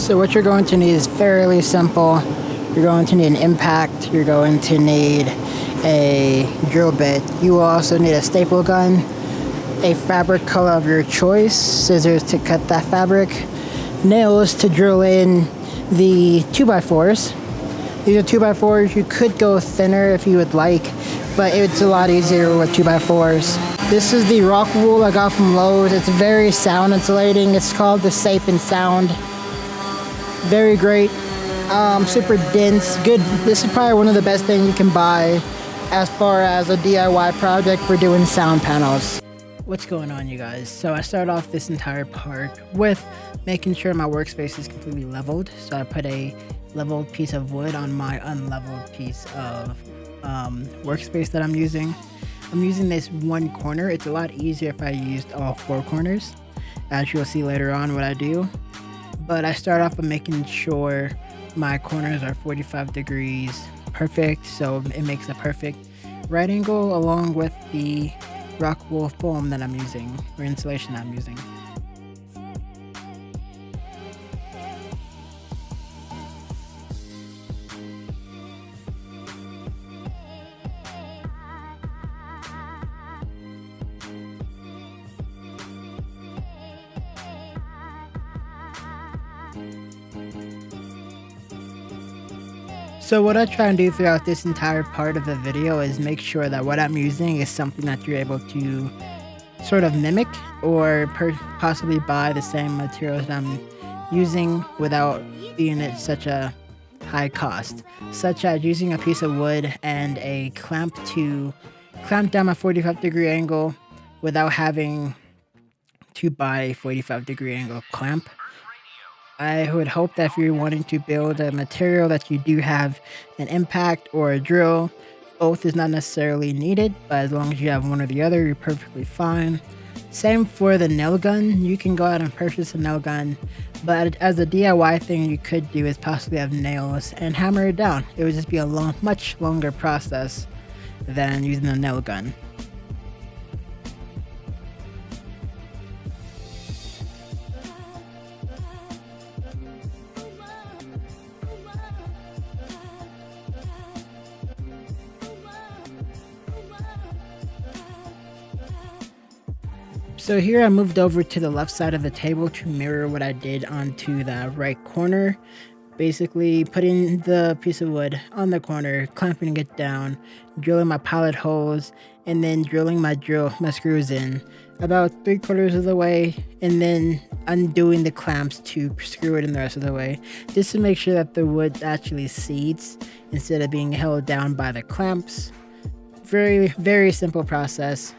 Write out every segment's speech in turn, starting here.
So what you're going to need is fairly simple. You're going to need an impact. You're going to need a drill bit. You will also need a staple gun, a fabric color of your choice, scissors to cut that fabric, nails to drill in the 2x4s. These are 2x4s. You could go thinner if you would like, but it's a lot easier with 2x4s. This is the rock wool I got from Lowe's. It's very sound insulating. It's called the Safe and Sound. Very great, super dense, good. This is probably one of the best things you can buy as far as a DIY project for doing sound panels. What's going on, you guys? So I started off this entire part with making sure my workspace is completely leveled. So I put a leveled piece of wood on my unleveled piece of workspace that I'm using. I'm using this one corner. It's a lot easier if I used all four corners, as you'll see later on what I do. But I start off by making sure my corners are 45 degrees perfect, so it makes a perfect right angle along with the rock wool foam that I'm using, or insulation I'm using. So what I try and do throughout this entire part of the video is make sure that what I'm using is something that you're able to sort of mimic or possibly buy the same materials that I'm using without being at such a high cost, such as using a piece of wood and a clamp to clamp down my 45-degree angle without having to buy a 45-degree angle clamp. I would hope that if you're wanting to build a material that you do have an impact or a drill. Both is not necessarily needed, but as long as you have one or the other, you're perfectly fine. Same for the nail gun. You can go out and purchase a nail gun, but as a DIY thing you could do is possibly have nails and hammer it down. It would just be a much longer process than using a nail gun. So here I moved over to the left side of the table to mirror what I did onto the right corner. Basically putting the piece of wood on the corner, clamping it down, drilling my pilot holes, and then drilling my screws in about 3/4 of the way, and then undoing the clamps to screw it in the rest of the way, just to make sure that the wood actually seats instead of being held down by the clamps. Very, very simple process.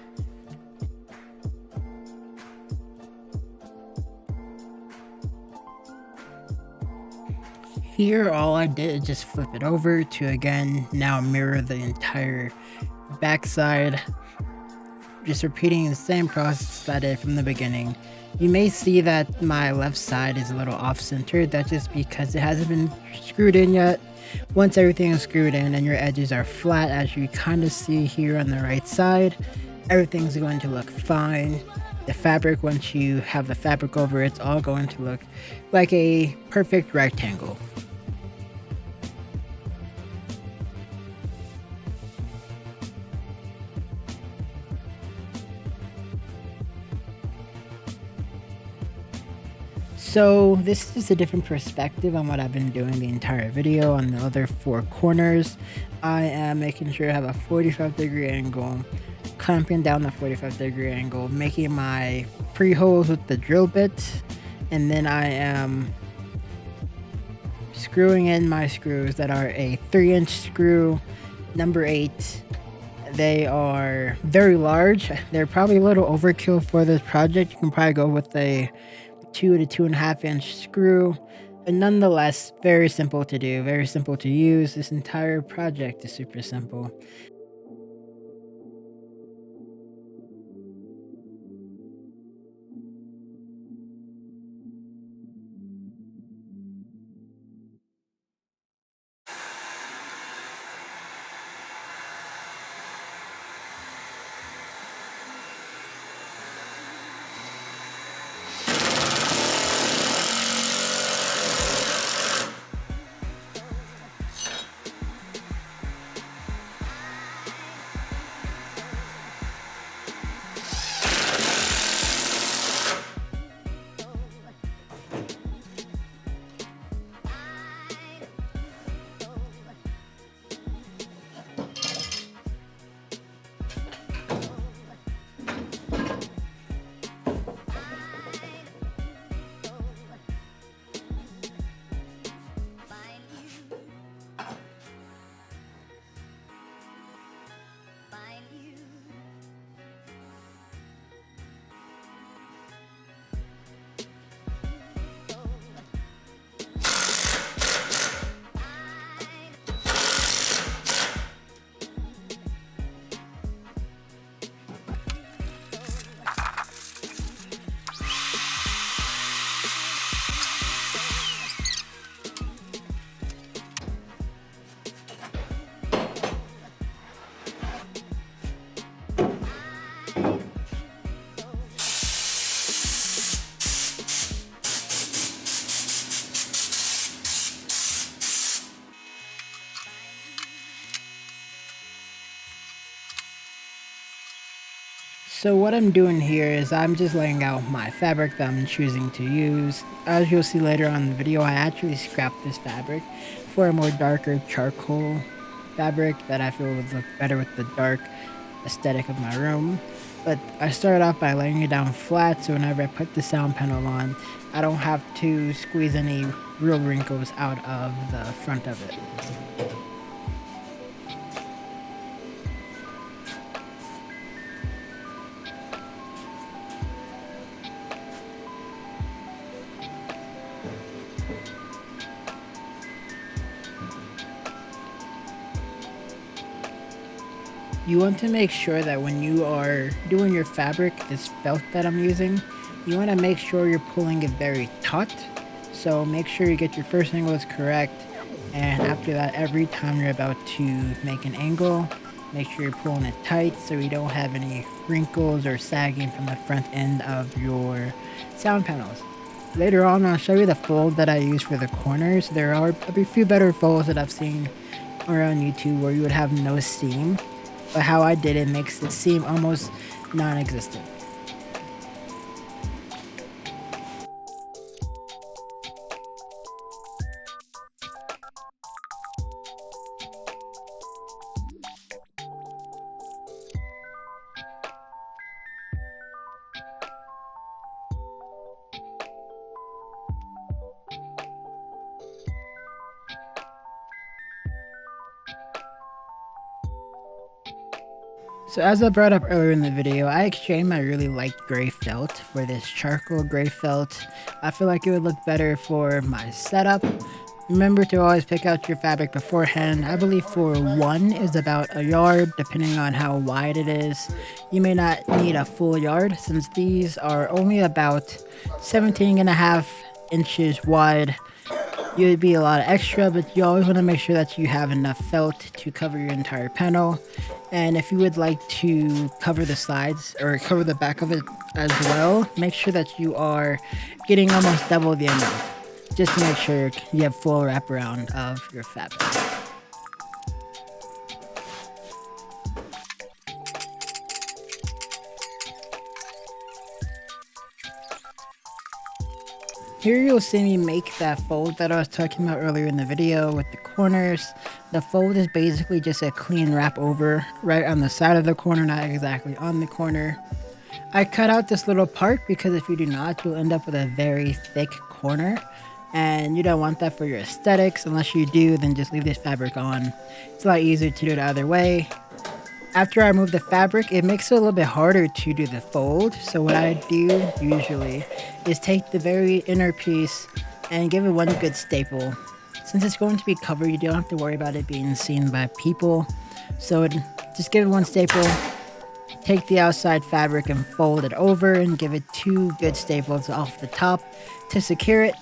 Here, all I did is just flip it over to again now mirror the entire backside, just repeating the same process that I did from the beginning. You may see that my left side is a little off-centered. That's just because it hasn't been screwed in yet. Once everything is screwed in and your edges are flat, as you kind of see here on the right side, everything's going to look fine. The fabric, once you have the fabric over, it's all going to look like a perfect rectangle. So this is a different perspective on what I've been doing the entire video. On the other four corners, I am making sure I have a 45-degree angle, clamping down the 45-degree angle, making my pre-holes with the drill bit, and then I am screwing in my screws that are a 3-inch screw, number 8. They are very large. They're probably a little overkill for this project. You can probably go with a 2 to 2.5 inch screw, but nonetheless very simple to do, very simple to use. This entire project is super simple. So what I'm doing here is I'm just laying out my fabric that I'm choosing to use. As you'll see later on in the video, I actually scrapped this fabric for a more darker charcoal fabric that I feel would look better with the dark aesthetic of my room. But I started off by laying it down flat, so whenever I put the sound panel on, I don't have to squeeze any real wrinkles out of the front of it. You want to make sure that when you are doing your fabric, this felt that I'm using, you want to make sure you're pulling it very taut. So make sure you get your first angles correct. And after that, every time you're about to make an angle, make sure you're pulling it tight so you don't have any wrinkles or sagging from the front end of your sound panels. Later on, I'll show you the fold that I use for the corners. There are a few better folds that I've seen around YouTube where you would have no seam, but how I did it makes it seem almost non-existent. So as I brought up earlier in the video, I exchanged my really light gray felt for this charcoal gray felt. I feel like it would look better for my setup. Remember to always pick out your fabric beforehand. I believe for one is about a yard, depending on how wide it is. You may not need a full yard since these are only about 17.5 inches wide. It would be a lot of extra, but you always want to make sure that you have enough felt to cover your entire panel. And if you would like to cover the sides or cover the back of it as well, make sure that you are getting almost double the amount, just to make sure you have full wraparound of your fabric. Here you'll see me make that fold that I was talking about earlier in the video with the corners. The fold is basically just a clean wrap over right on the side of the corner, not exactly on the corner. I cut out this little part because if you do not, you'll end up with a very thick corner. And you don't want that for your aesthetics. Unless you do, then just leave this fabric on. It's a lot easier to do it the other way. After I remove the fabric, it makes it a little bit harder to do the fold. So what I do usually is take the very inner piece and give it one good staple. Since it's going to be covered, you don't have to worry about it being seen by people. So just give it one staple, take the outside fabric and fold it over and give it two good staples off the top to secure it.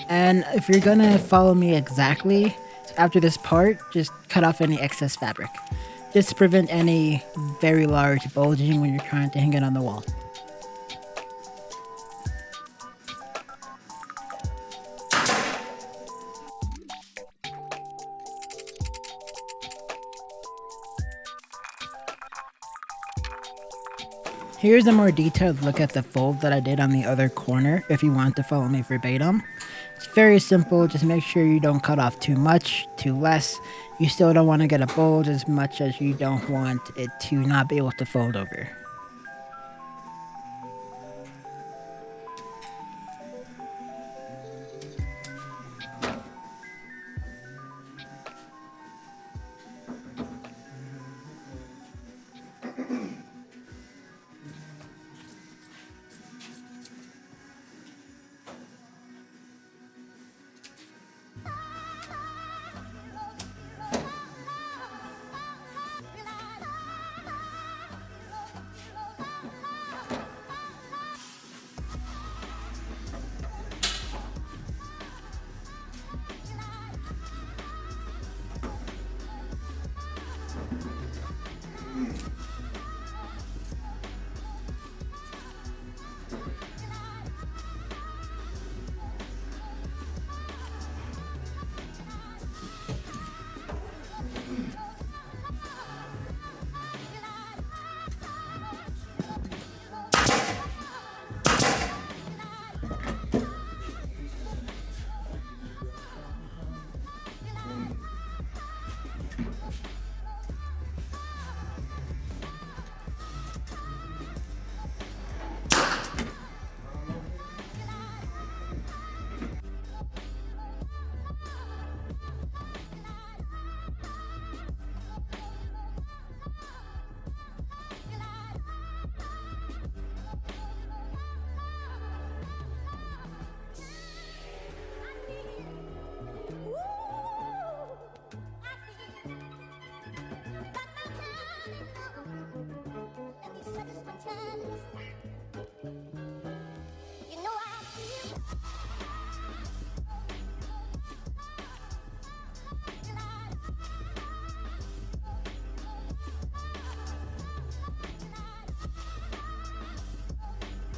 And if you're gonna follow me exactly, after this part, just cut off any excess fabric. Just to prevent any very large bulging when you're trying to hang it on the wall. Here's a more detailed look at the fold that I did on the other corner if you want to follow me verbatim. It's very simple, just make sure you don't cut off too much, too less. You still don't want to get a bulge as much as you don't want it to not be able to fold over.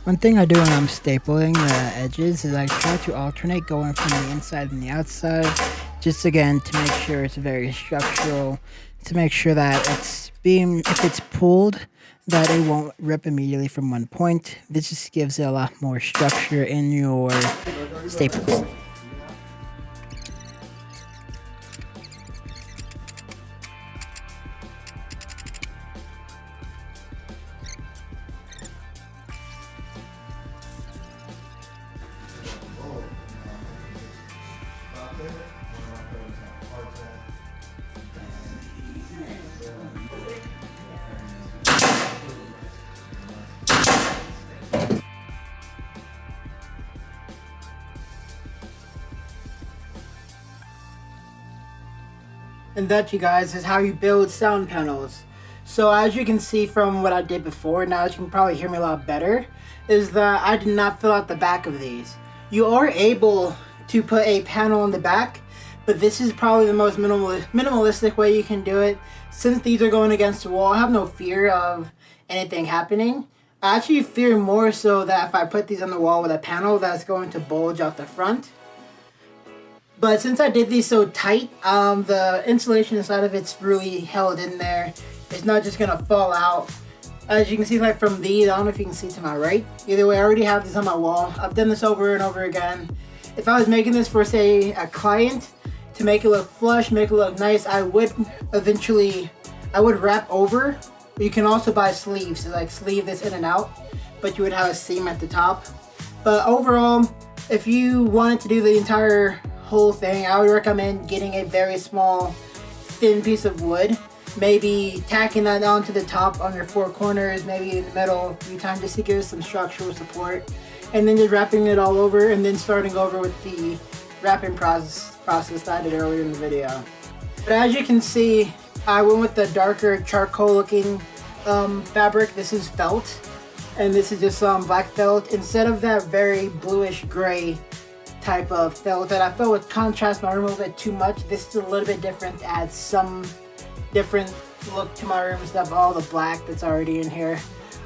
One thing I do when I'm stapling the edges is I try to alternate going from the inside and the outside, just again to make sure it's very structural, to make sure that if it's pulled, that it won't rip immediately from one point. This just gives it a lot more structure in your staples. And that, you guys, is how you build sound panels. So as you can see from what I did before, now that you can probably hear me a lot better, is that I did not fill out the back of these. You are able to put a panel on the back, but this is probably the most minimalistic way you can do it. Since these are going against the wall, I have no fear of anything happening. I actually fear more so that if I put these on the wall with a panel, that's going to bulge out the front. But since I did these so tight, the insulation inside of it's really held in there. It's not just gonna fall out. As you can see, like from these, I don't know if you can see to my right. Either way, I already have this on my wall. I've done this over and over again. If I was making this for, say, a client, to make it look flush, make it look nice, I would wrap over. You can also buy sleeves to like sleeve this in and out, but you would have a seam at the top. But overall, if you wanted to do the entire whole thing, I would recommend getting a very small thin piece of wood, maybe tacking that onto the top on your four corners, maybe in the middle a few times, just to give it some structural support, and then just wrapping it all over and then starting over with the wrapping process that I did earlier in the video. But as you can see, I went with the darker charcoal looking fabric. This is felt, and this is just black felt instead of that very bluish gray type of felt that I felt would contrast my room a little bit too much. This is a little bit different, adds some different look to my room instead of all the black that's already in here.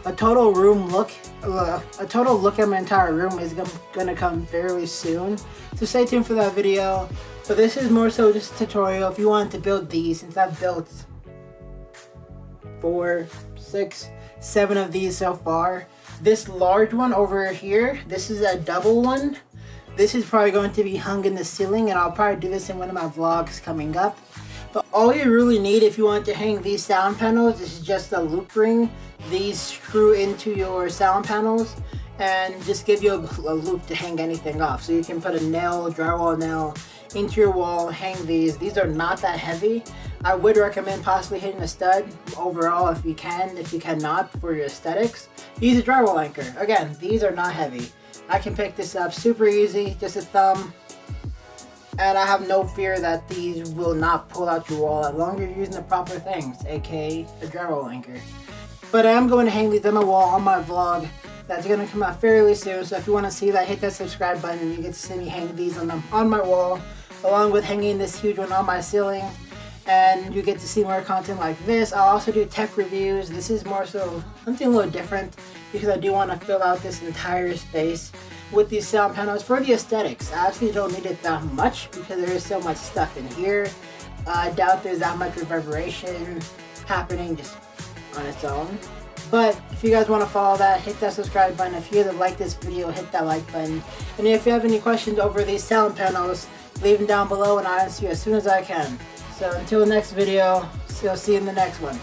A total look at my entire room is gonna come fairly soon, so stay tuned for that video. But this is more so just a tutorial if you want to build these, since I've built 4, 6, 7 of these so far. This large one over here, this is a double one. This is probably going to be hung in the ceiling, and I'll probably do this in one of my vlogs coming up. But all you really need if you want to hang these sound panels is just a loop ring. These screw into your sound panels and just give you a loop to hang anything off. So you can put a nail, drywall nail, into your wall, hang these. These are not that heavy. I would recommend possibly hitting a stud overall if you can. If you cannot, for your aesthetics, use a drywall anchor. Again, these are not heavy. I can pick this up super easy, just a thumb, and I have no fear that these will not pull out your wall as long as you're using the proper things, aka a drywall anchor. But I am going to hang these on my wall on my vlog that's going to come out fairly soon, so if you want to see that, hit that subscribe button and you get to see me hang these on my wall, along with hanging this huge one on my ceiling, and you get to see more content like this. I'll also do tech reviews. This is more so something a little different because I do want to fill out this entire space with these sound panels for the aesthetics. I actually don't need it that much because there is so much stuff in here. I doubt there's that much reverberation happening just on its own. But if you guys want to follow that, hit that subscribe button. If you guys like this video, hit that like button. And if you have any questions over these sound panels, leave them down below and I'll answer you as soon as I can. So until the next video, I'll see you in the next one.